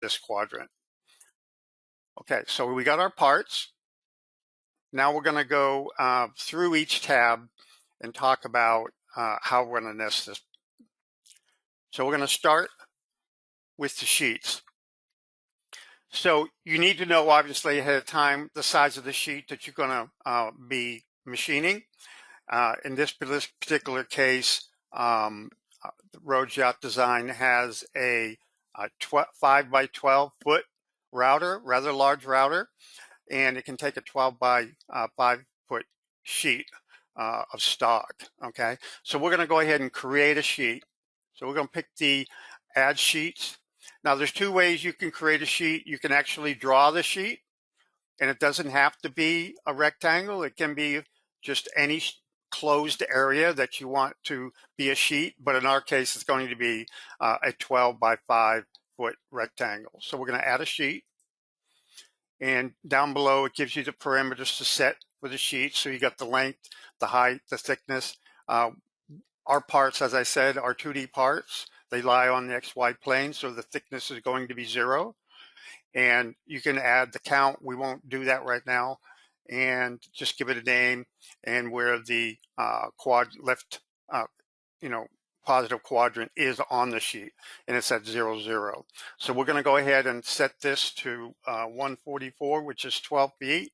this quadrant. Okay, so we got our parts. Now we're going to go through each tab and talk about how we're going to nest this. So we're going to start with the sheets. So you need to know, obviously, ahead of time the size of the sheet that you're going to be machining. In this particular case, the Road Yacht Design has a 5 by 12 foot router, rather large router, and it can take a 12 by 5 foot sheet of stock. Okay, so we're going to go ahead and create a sheet. So we're going to pick the add sheets. Now there's two ways you can create a sheet. You can actually draw the sheet, and it doesn't have to be a rectangle. It can be just any closed area that you want to be a sheet, but in our case, it's going to be a 12 by 5 foot rectangle. So we're going to add a sheet, and down below it gives you the parameters to set for the sheet. So you got the length, the height, the thickness. Our parts, as I said, are 2D parts. They lie on the XY plane, so the thickness is going to be 0. And you can add the count. We won't do that right now. And just give it a name, and where the left, positive quadrant is on the sheet, and it's at 0, 0. So we're going to go ahead and set this to 144, which is 12 feet,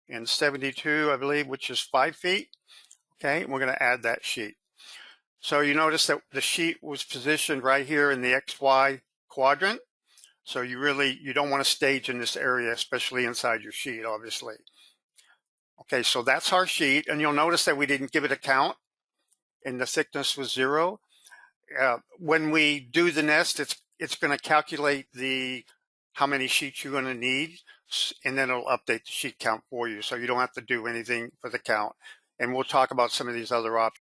and 72, I believe, which is 5 feet. Okay, and we're going to add that sheet. So you notice that the sheet was positioned right here in the XY quadrant. So you don't want to stage in this area, especially inside your sheet, obviously. Okay, so that's our sheet, and you'll notice that we didn't give it a count, and the thickness was 0. When we do the nest, it's going to calculate how many sheets you're going to need, and then it'll update the sheet count for you, so you don't have to do anything for the count. And we'll talk about some of these other options